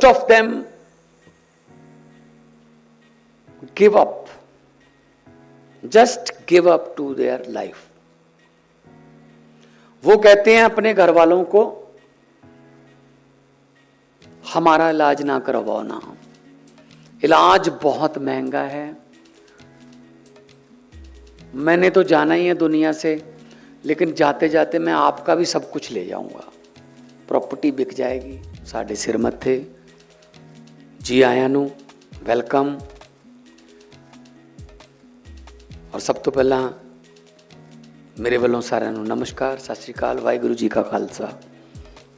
of them give up, just give up to their life. वो कहते हैं अपने घर वालों को, हमारा इलाज ना करवाओ ना, इलाज बहुत महंगा है, मैंने तो जाना ही है दुनिया से, लेकिन जाते जाते मैं आपका भी सब कुछ ले जाऊंगा, प्रॉपर्टी बिक जाएगी साढ़े सिर मत्थे। जी आया नू वेलकम। और सब तो पहला मेरे वालों सारे नमस्कार, सत श्री अकाल, वाहिगुरु जी का खालसा,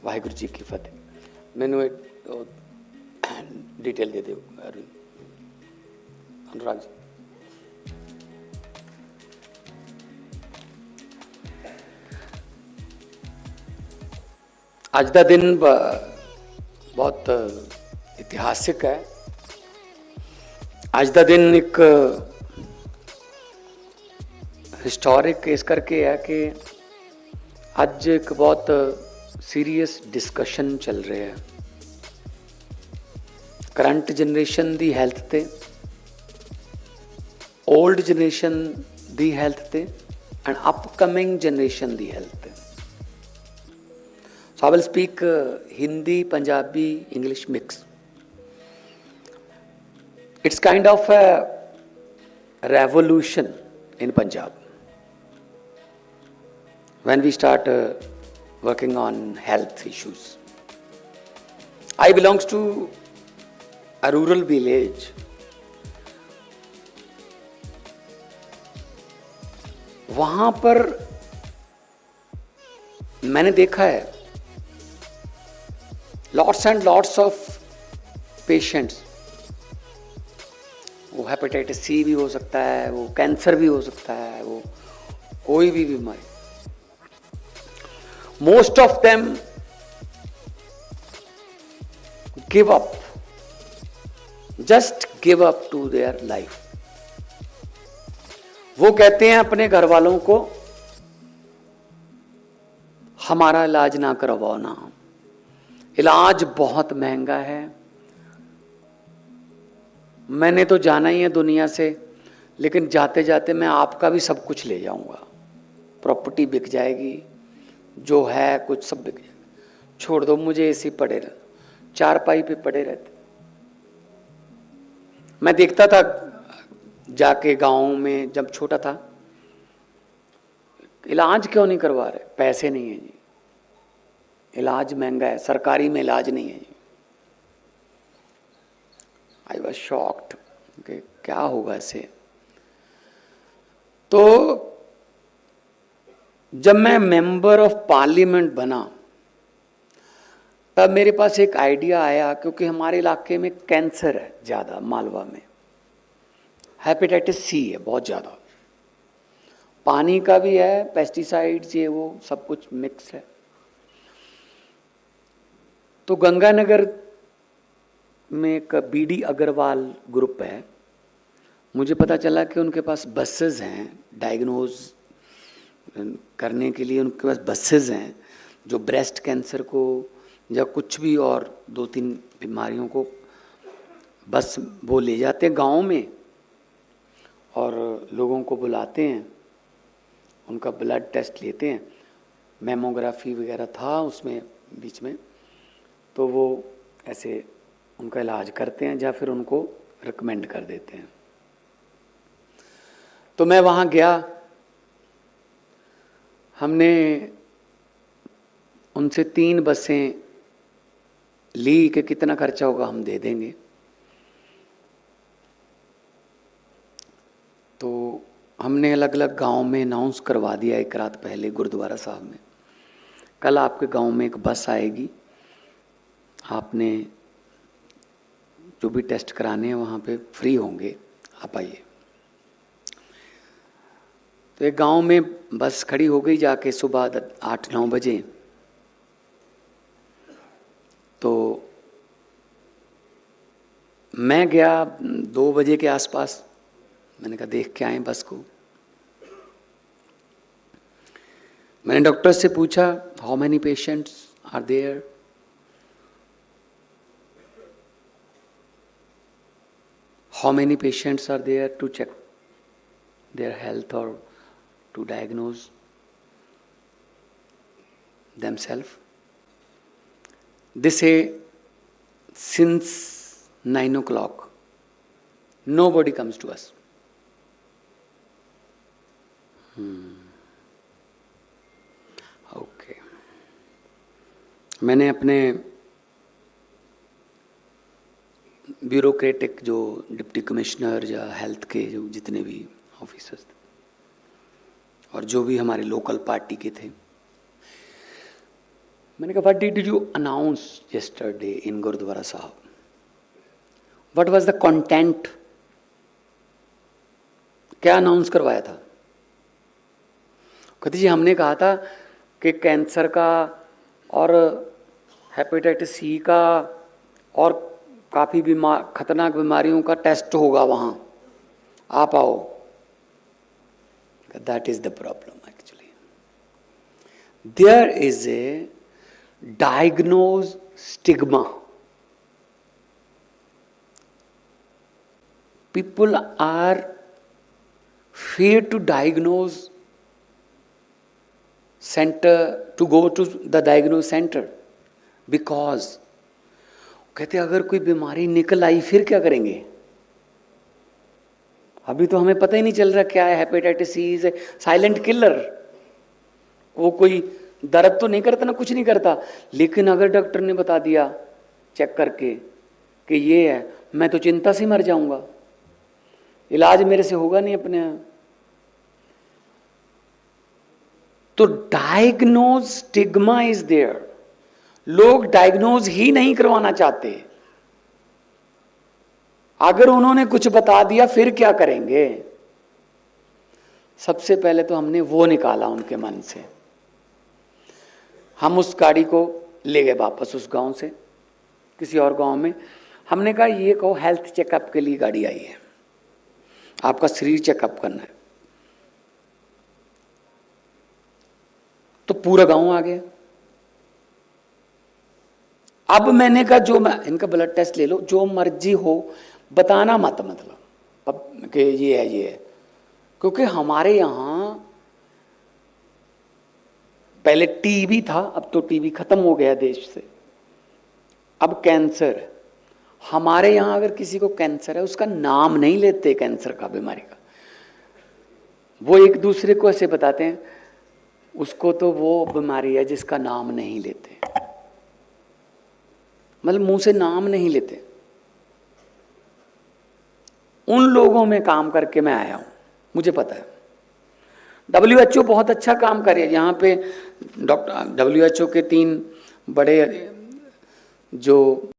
वाहिगुरु जी की फतेह। मैनू डिटेल दे दो अनुराग जी। आज का दिन बहुत इतिहासिक है। आज का दिन एक हिस्टोरिक इस करके है कि आज एक बहुत सीरियस डिस्कशन चल रहे हैं करंट जनरेशन दी हेल्थ ते, ओल्ड जनरेशन दी हेल्थ ते and upcoming generation the health ते। So I will speak Hindi, Punjabi, English mix. It's kind of a revolution in Punjab when we start working on health issues. I belongs to a rural village. वहाँ पर मैंने देखा है lots and lots of patients, वो hepatitis C भी हो सकता है, वो कैंसर भी हो सकता है, वो कोई भी बीमारी, most of them give up, just give up to their life. वो कहते हैं अपने घर वालों को, हमारा इलाज ना करवाओ ना, इलाज बहुत महंगा है, मैंने तो जाना ही है दुनिया से, लेकिन जाते जाते मैं आपका भी सब कुछ ले जाऊंगा, प्रॉपर्टी बिक जाएगी, जो है कुछ सब बिक जाएगा, छोड़ दो मुझे ऐसे पड़े रह, चारपाई पे पड़े रहते। मैं देखता था जाके गांव में जब छोटा था, इलाज क्यों नहीं करवा रहे, पैसे नहीं है जी, इलाज महंगा है, सरकारी में इलाज नहीं है जी। आई वॉज शॉक्ड कि क्या होगा ऐसे। तो जब मैं मेंबर ऑफ पार्लियामेंट बना तब मेरे पास एक आइडिया आया, क्योंकि हमारे इलाके में कैंसर है ज़्यादा, मालवा में हेपेटाइटिस सी है बहुत ज़्यादा, पानी का भी है, पेस्टिसाइड्स ये वो सब कुछ मिक्स है। तो गंगानगर में एक बीडी अग्रवाल ग्रुप है, मुझे पता चला कि उनके पास बसेस हैं डायग्नोज करने के लिए, उनके पास बसेस हैं जो ब्रेस्ट कैंसर को या कुछ भी और 2-3 बीमारियों को बस वो ले जाते हैं गांव में और लोगों को बुलाते हैं, उनका ब्लड टेस्ट लेते हैं, मेमोग्राफी वगैरह था उसमें बीच में, तो वो ऐसे उनका इलाज करते हैं या फिर उनको रिकमेंड कर देते हैं। तो मैं वहाँ गया, हमने उनसे 3 बसें ली कि कितना खर्चा होगा हम दे देंगे। तो हमने अलग अलग गांव में अनाउंस करवा दिया एक रात पहले गुरुद्वारा साहब में, कल आपके गांव में एक बस आएगी, आपने जो भी टेस्ट कराने हैं वहाँ पे फ्री होंगे, आप आइए। तो एक गांव में बस खड़ी हो गई जाके सुबह 8-9 बजे। तो मैं गया 2 बजे के आसपास, मैंने कहा देख के आए बस को। मैंने डॉक्टर से पूछा how many patients are there. how many patients are there to check their health or to diagnose themselves? They say since 9 o'clock nobody comes to us. Okay मैंने अपने ब्यूरोक्रेटिक जो डिप्टी कमिश्नर या health के जो जितने भी officers थे और जो भी हमारे लोकल पार्टी के थे, मैंने कहा what did you announce yesterday in Gurudwara Sahib, what was the content, क्या अनाउंस करवाया था? कहते जी हमने कहा था कि कैंसर का और हेपेटाइटिस सी का और काफ़ी खतरनाक बीमारियों का टेस्ट होगा वहाँ, आप आओ। That is the problem actually, there is a diagnose stigma, people are fear to diagnose center, to go to the diagnose center because कहते अगर कोई बीमारी निकल आई फिर क्या करेंगे? अभी तो हमें पता ही नहीं चल रहा क्या है। Hepatitis C is silent killer, वो कोई दर्द तो नहीं करता ना, कुछ नहीं करता, लेकिन अगर डॉक्टर ने बता दिया चेक करके कि ये है, मैं तो चिंता से मर जाऊंगा, इलाज मेरे से होगा नहीं अपने आप। तो डायग्नोज स्टिग्मा इज देयर, लोग डायग्नोज ही नहीं करवाना चाहते। अगर उन्होंने कुछ बता दिया फिर क्या करेंगे? सबसे पहले तो हमने वो निकाला उनके मन से। हम उस गाड़ी को ले गए वापस उस गांव से किसी और गांव में। हमने कहा ये कहो हेल्थ चेकअप के लिए गाड़ी आई है, आपका शरीर चेकअप करना है। तो पूरा गांव आ गया। अब मैंने कहा जो इनका ब्लड टेस्ट ले लो, जो मर्जी हो, बताना मत, मतलब अब कि ये है, क्योंकि हमारे यहां पहले टीबी था, अब तो टीबी खत्म हो गया देश से, अब कैंसर। हमारे यहां अगर किसी को कैंसर है उसका नाम नहीं लेते, कैंसर का बीमारी का, वो एक दूसरे को ऐसे बताते हैं उसको तो वो बीमारी है जिसका नाम नहीं लेते, मतलब मुंह से नाम नहीं लेते। उन लोगों में काम करके मैं आया हूं, मुझे पता है। WHO बहुत अच्छा काम करे, यहाँ पे WHO के 3 बड़े जो